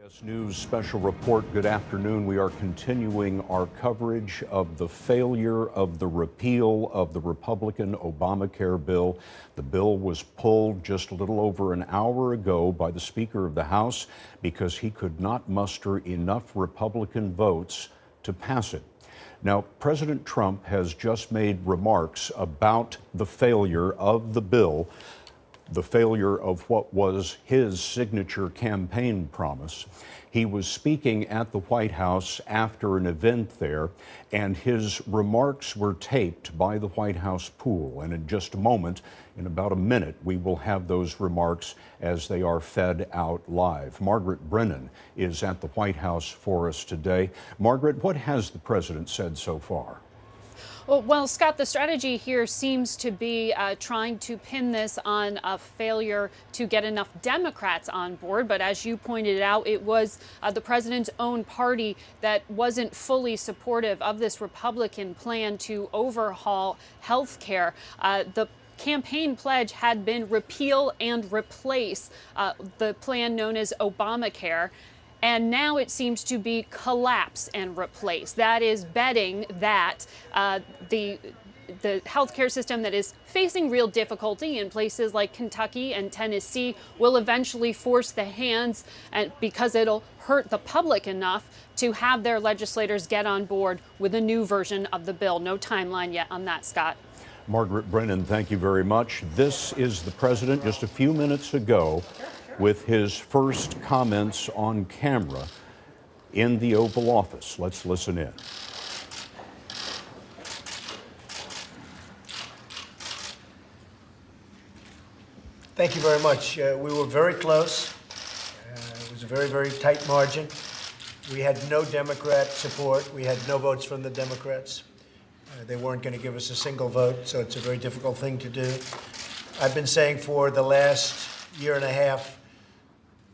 CBS News special report. Good afternoon. We are continuing our coverage of the failure of the repeal of the Republican Obamacare bill. The bill was pulled just a little over an hour ago by the Speaker of the House because he could not muster enough Republican votes to pass it. Now, President Trump has just made remarks about the failure of the bill, the failure of what was his signature campaign promise. He was speaking at the White House after an event there, and his remarks were taped by the White House pool. And in just a moment, in about a minute, we will have those remarks as they are fed out live. Margaret Brennan is at the White House for us today. Margaret, what has the president said so far? Well, Scott, the strategy here seems to be trying to pin this on a failure to get enough Democrats on board. But as you pointed out, it was the president's own party that wasn't fully supportive of this Republican plan to overhaul health care. The campaign pledge had been repeal and replace the plan known as Obamacare. And now it seems to be collapse and replace. That is betting that the healthcare system that is facing real difficulty in places like Kentucky and Tennessee will eventually force the hands, and because it'll hurt the public enough to have their legislators get on board with a new version of the bill. No timeline yet on that, Scott. Margaret Brennan, thank you very much. This is the president just a few minutes ago with his first comments on camera in the Oval Office. Let's listen in. Thank you very much. We were very close. It was a very, very tight margin. We had no Democrat support. We had no votes from the Democrats. They weren't going to give us a single vote, so it's a very difficult thing to do. I've been saying for the last year and a half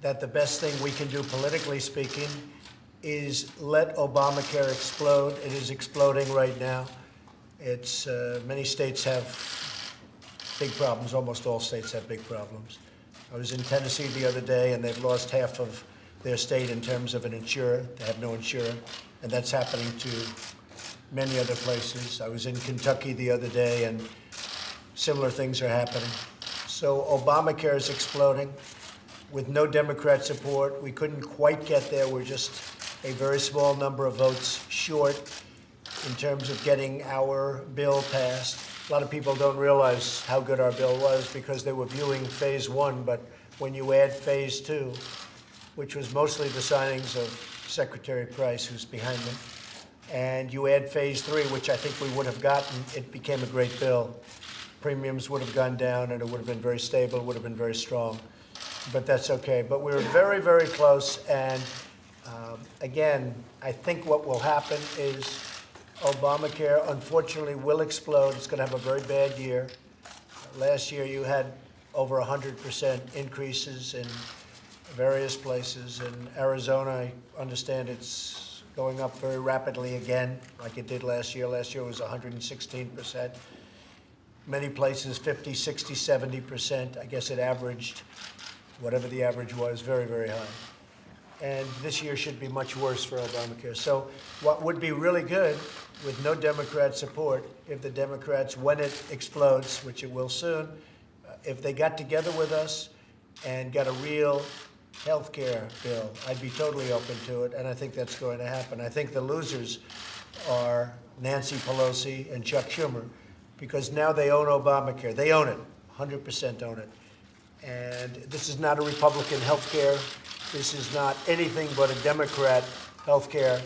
that the best thing we can do, politically speaking, is let Obamacare explode. It is exploding right now. It's many states have big problems. Almost all states have big problems. I was in Tennessee the other day, and they've lost half of their state in terms of an insurer. They have no insurer, and that's happening to many other places. I was in Kentucky the other day, and similar things are happening. So Obamacare is exploding. With no Democrat support, we couldn't quite get there. We're just a very small number of votes short in terms of getting our bill passed. A lot of people don't realize how good our bill was because they were viewing phase one, but when you add phase two, which was mostly the signings of Secretary Price, who's behind them, and you add phase three, which I think we would have gotten, it became a great bill. Premiums would have gone down, and it would have been very stable, it would have been very strong. But that's okay. But we were very, very close. And again, I think what will happen is Obamacare, unfortunately, will explode. It's going to have a very bad year. Last year, you had over 100% increases in various places. In Arizona, I understand it's going up very rapidly again, like it did last year. Last year was 116%. Many places, 50, 60, 70%. I guess it averaged, whatever the average was, very, very high. And this year should be much worse for Obamacare. So what would be really good with no Democrat support, if the Democrats, when it explodes, which it will soon, if they got together with us and got a real health care bill, I'd be totally open to it, and I think that's going to happen. I think the losers are Nancy Pelosi and Chuck Schumer, because now they own Obamacare. They own it, 100% own it. And this is not a Republican health care. This is not anything but a Democrat health care.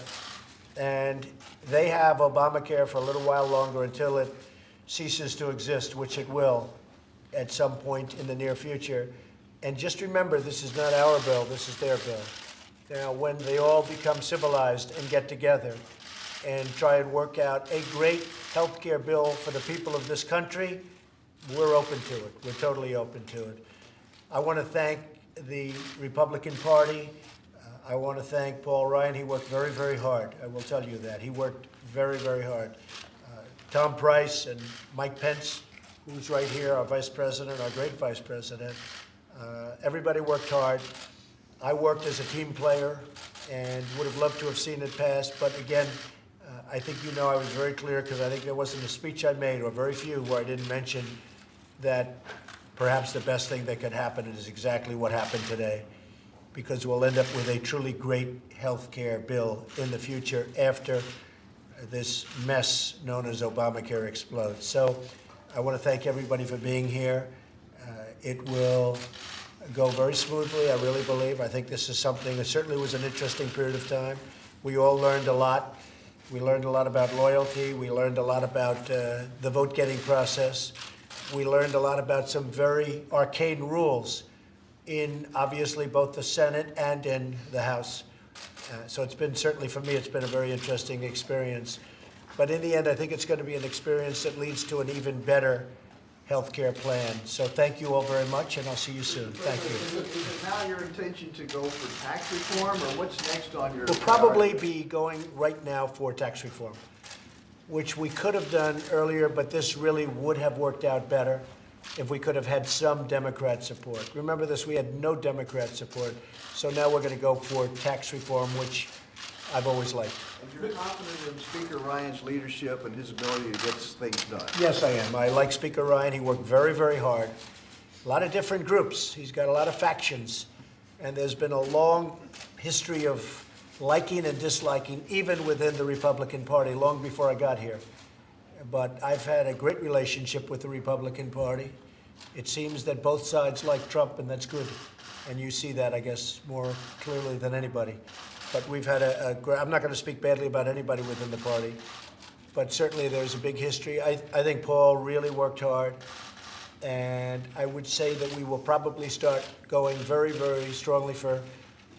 And they have Obamacare for a little while longer until it ceases to exist, which it will at some point in the near future. And just remember, this is not our bill, this is their bill. Now, when they all become civilized and get together and try and work out a great health care bill for the people of this country, we're open to it. We're totally open to it. I want to thank the Republican Party. I want to thank Paul Ryan. He worked very, very hard. I will tell you that. He worked very, very hard. Tom Price and Mike Pence, who's right here, our vice president, our great vice president. Everybody worked hard. I worked as a team player and would have loved to have seen it pass, but again, I think you know I was very clear because I think there wasn't a speech I made, or very few, where I didn't mention that perhaps the best thing that could happen is exactly what happened today, because we'll end up with a truly great health care bill in the future after this mess known as Obamacare explodes. So I want to thank everybody for being here. It will go very smoothly, I really believe. I think this is something, it certainly was an interesting period of time. We all learned a lot. We learned a lot about loyalty. We learned a lot about the vote-getting process. We learned a lot about some very arcane rules in, obviously, both the Senate and in the House. So it's been, certainly for me, it's been a very interesting experience. But in the end, I think it's going to be an experience that leads to an even better health care plan. So thank you all very much, and I'll see you soon. Thank you. Is it now your intention to go for tax reform, or what's next on your? We'll probably be going right now for tax reform, which we could have done earlier, but this really would have worked out better if we could have had some Democrat support. Remember this, we had no Democrat support, so now we're going to go for tax reform, which I've always liked. And you're confident in Speaker Ryan's leadership and his ability to get things done? Yes, I am. I like Speaker Ryan. He worked very, very hard. A lot of different groups. He's got a lot of factions, and there's been a long history of liking and disliking, even within the Republican Party, long before I got here. But I've had a great relationship with the Republican Party. It seems that both sides like Trump, and that's good. And you see that, I guess, more clearly than anybody. But we've had I'm not going to speak badly about anybody within the party, but certainly there's a big history. I think Paul really worked hard, and I would say that we will probably start going very, very strongly for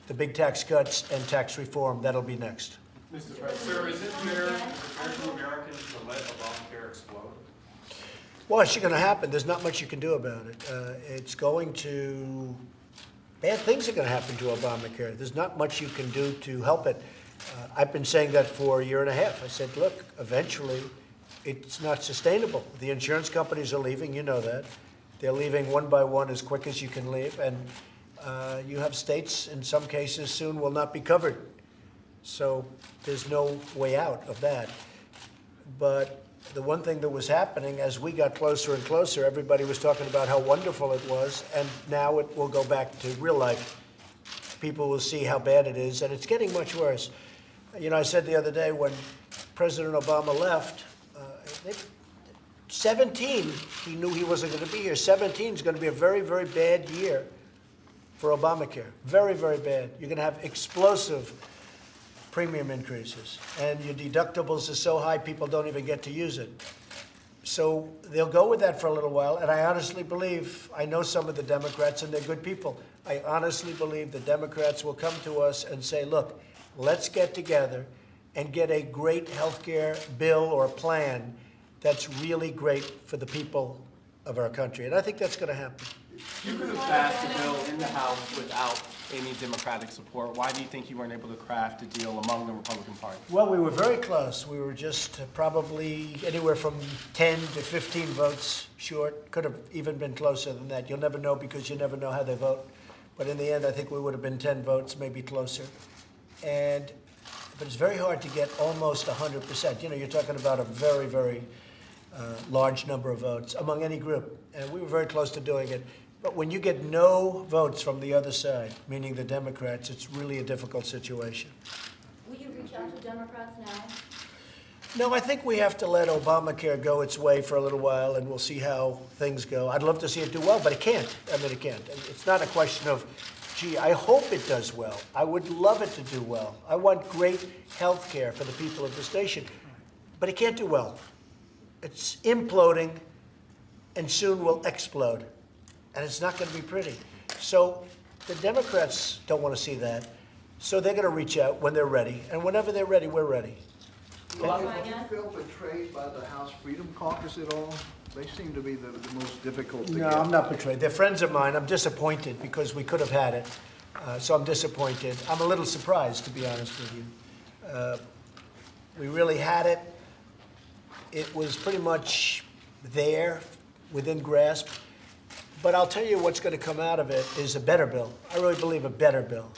the big tax cuts and tax reform. That'll be next. Mr. President, sir, is it fair to Americans to let Obamacare explode? Well, it's going to happen. There's not much you can do about it. It's going to, bad things are going to happen to Obamacare. There's not much you can do to help it. I've been saying that for a year and a half. I said, look, eventually it's not sustainable. The insurance companies are leaving, you know that. They're leaving one by one as quick as you can leave. And you have states, in some cases, soon will not be covered. So there's no way out of that. But the one thing that was happening as we got closer and closer, everybody was talking about how wonderful it was, and now it will go back to real life. People will see how bad it is, and it's getting much worse. You know, I said the other day when President Obama left, 17, he knew he wasn't going to be here. 17 is going to be a very, very bad year for Obamacare. Very, very bad. You're going to have explosive premium increases, and your deductibles are so high people don't even get to use it. So they'll go with that for a little while, and I honestly believe, I know some of the Democrats, and they're good people. I honestly believe the Democrats will come to us and say, look, let's get together and get a great health care bill or plan that's really great for the people of our country. And I think that's going to happen. You could have passed the bill in the House without any Democratic support. Why do you think you weren't able to craft a deal among the Republican Party? Well, we were very close. We were just probably anywhere from 10 to 15 votes short. Could have even been closer than that. You'll never know because you never know how they vote. But in the end, I think we would have been 10 votes, maybe closer. But it's very hard to get almost 100%. You know, you're talking about a very, very large number of votes among any group. And we were very close to doing it. But when you get no votes from the other side, meaning the Democrats, it's really a difficult situation. Will you reach out to Democrats now? No, I think we have to let Obamacare go its way for a little while, and we'll see how things go. I'd love to see it do well, but it can't. I mean, it can't. It's not a question of, gee, I hope it does well. I would love it to do well. I want great health care for the people of this nation. But it can't do well. It's imploding, and soon will explode. And it's not going to be pretty. So the Democrats don't want to see that. So they're going to reach out when they're ready. And whenever they're ready, we're ready. Do you feel betrayed by the House Freedom Caucus at all? They seem to be the most difficult to No, get. I'm not betrayed. They're friends of mine. I'm disappointed because we could have had it. So I'm disappointed. I'm a little surprised, to be honest with you. We really had it. It was pretty much there, within grasp. But I'll tell you what's going to come out of it is a better bill. I really believe a better bill.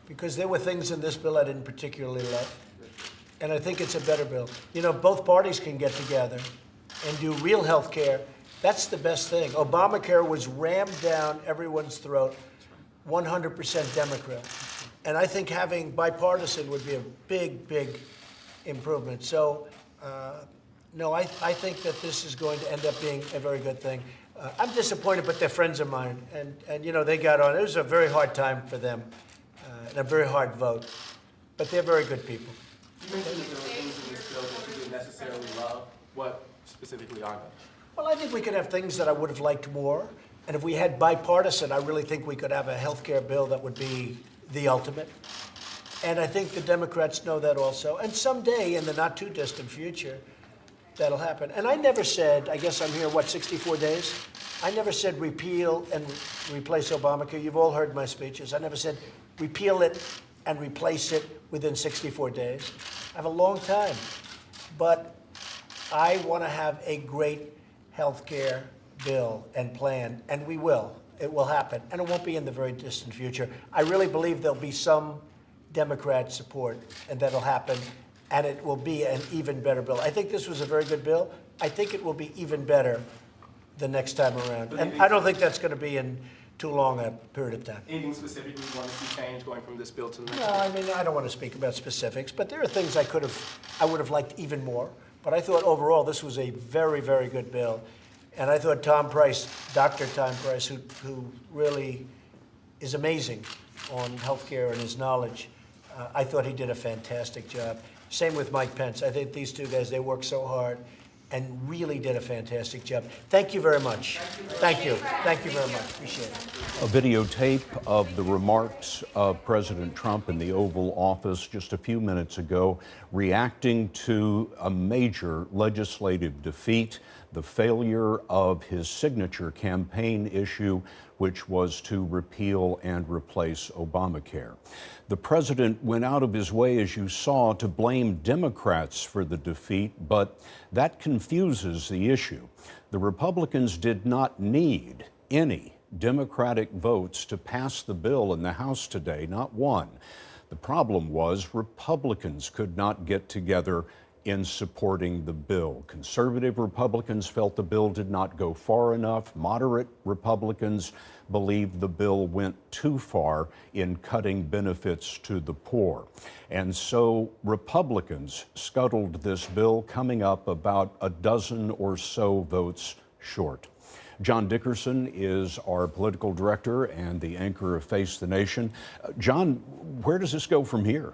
Because there were things in this bill I didn't particularly love. And I think it's a better bill. You know, both parties can get together and do real health care. That's the best thing. Obamacare was rammed down everyone's throat, 100% Democrat. And I think having bipartisan would be a big, big improvement. So, no, I think that this is going to end up being a very good thing. I'm disappointed, but they're friends of mine. And you know, they got on. It was a very hard time for them, and a very hard vote. But they're very good people. You mentioned that there were things in this bill that you didn't necessarily love. What specifically are they? Well, I think we could have things that I would have liked more. And if we had bipartisan, I really think we could have a health care bill that would be the ultimate. And I think the Democrats know that also. And someday, in the not-too-distant future, that'll happen. And I never said, I guess I'm here, 64 days? I never said repeal and replace Obamacare. You've all heard my speeches. I never said repeal it and replace it within 64 days. I have a long time. But I want to have a great health care bill and plan, and we will. It will happen, and it won't be in the very distant future. I really believe there'll be some Democrat support, and that'll happen, and it will be an even better bill. I think this was a very good bill. I think it will be even better the next time around. And I don't think that's going to be in too long a period of time. Anything specifically you want to see change going from this bill to the next? No, I mean, I don't want to speak about specifics, but there are things I would have liked even more. But I thought overall this was a very, very good bill. And I thought Tom Price, Dr. Tom Price, who really is amazing on healthcare and his knowledge, I thought he did a fantastic job. Same with Mike Pence. I think these two guys, they worked so hard and really did a fantastic job. Thank you very much. Thank you. Thank you very much. Appreciate it. A videotape of the remarks of President Trump in the Oval Office just a few minutes ago, reacting to a major legislative defeat, the failure of his signature campaign issue, which was to repeal and replace Obamacare. The president went out of his way, as you saw, to blame Democrats for the defeat, but that confuses the issue. The Republicans did not need any Democratic votes to pass the bill in the House today, not one. The problem was Republicans could not get together in supporting the bill. Conservative Republicans felt the bill did not go far enough. Moderate Republicans believed the bill went too far in cutting benefits to the poor. And so Republicans scuttled this bill, coming up about a dozen or so votes short. John Dickerson is our political director and the anchor of Face the Nation. John, where does this go from here?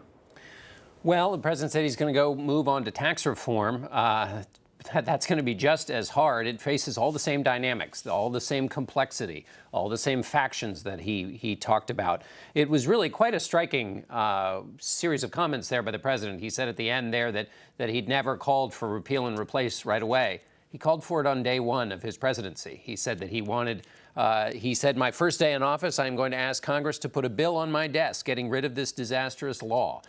Well, the president said he's going to go move on to tax reform. That's going to be just as hard. It faces all the same dynamics, all the same complexity, all the same factions that he talked about. It was really quite a striking series of comments there by the president. He said at the end there that he'd never called for repeal and replace right away. He called for it on day one of his presidency. He said that he said, my first day in office, I'm going to ask Congress to put a bill on my desk getting rid of this disastrous law.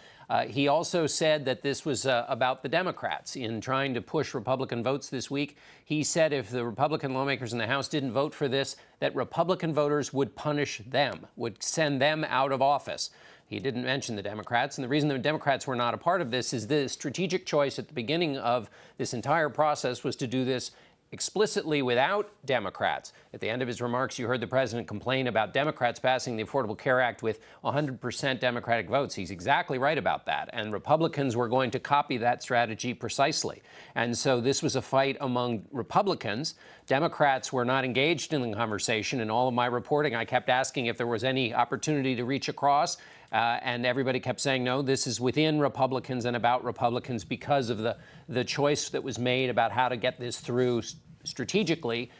He also said that this was about the Democrats in trying to push Republican votes this week. He said if the Republican lawmakers in the House didn't vote for this, that Republican voters would punish them, would send them out of office. He didn't mention the Democrats, and the reason the Democrats were not a part of this is the strategic choice at the beginning of this entire process was to do this explicitly without Democrats. At the end of his remarks, you heard the president complain about Democrats passing the Affordable Care Act with 100% Democratic votes. He's exactly right about that. And Republicans were going to copy that strategy precisely. And so this was a fight among Republicans. Democrats were not engaged in the conversation. In all of my reporting, I kept asking if there was any opportunity to reach across. And everybody kept saying, no, this is within Republicans and about Republicans because of the choice that was made about how to get this through strategically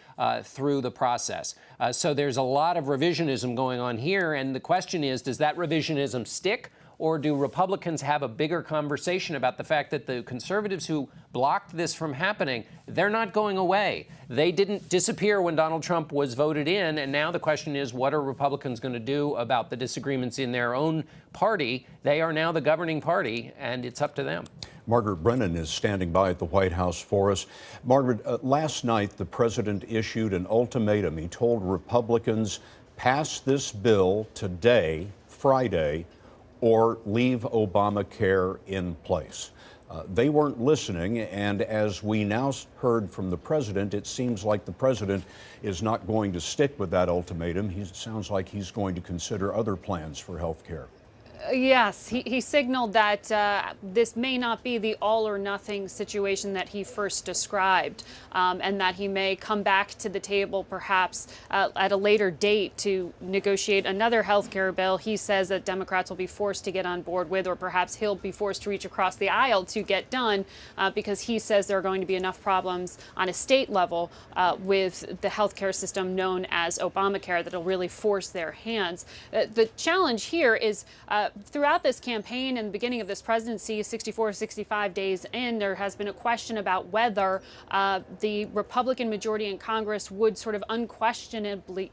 through the process. So there's a lot of revisionism going on here. And the question is, does that revisionism stick? Or do Republicans have a bigger conversation about the fact that the conservatives who blocked this from happening, they're not going away. They didn't disappear when Donald Trump was voted in. And now the question is, what are Republicans going to do about the disagreements in their own party? They are now the governing party, and it's up to them. Margaret Brennan is standing by at the White House for us. Margaret, last night the president issued an ultimatum. He told Republicans, pass this bill today, Friday, or leave Obamacare in place. They weren't listening, and as we now heard from the president, it seems like the president is not going to stick with that ultimatum. He sounds like he's going to consider other plans for health care. Yes, he signaled that this may not be the all or nothing situation that he first described, and that he may come back to the table perhaps at a later date to negotiate another health care bill he says that Democrats will be forced to get on board with, or perhaps he'll be forced to reach across the aisle to get done because he says there are going to be enough problems on a state level with the health care system known as Obamacare that it'll really force their hands. The challenge here is throughout this campaign and the beginning of this presidency, 64, 65 days in, there has been a question about whether the Republican majority in Congress would sort of unquestioningly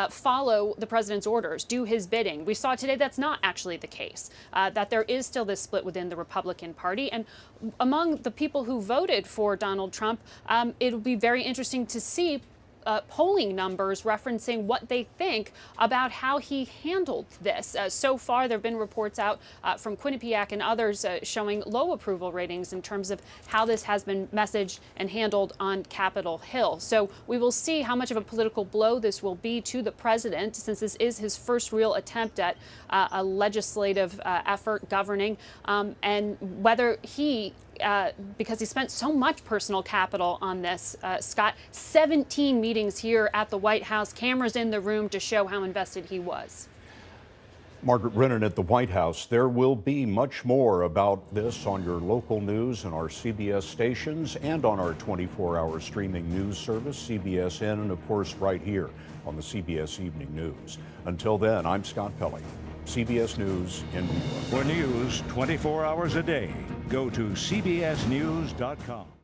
follow the president's orders, do his bidding. We saw today that's not actually the case, that there is still this split within the Republican Party. And among the people who voted for Donald Trump, it'll be very interesting to see polling numbers referencing what they think about how he handled this. So far, there have been reports out from Quinnipiac and others showing low approval ratings in terms of how this has been messaged and handled on Capitol Hill. So we will see how much of a political blow this will be to the president, since this is his first real attempt at a legislative effort governing, and whether he because he spent so much personal capital on this, Scott, 17 meetings here at the White House, cameras in the room to show how invested he was. Margaret Brennan at the White House. There will be much more about this on your local news and our CBS stations and on our 24-hour streaming news service, CBSN, and of course right here on the CBS Evening News. Until then, I'm Scott Pelley, CBS News in New York. For news 24 hours a day, go to CBSNews.com.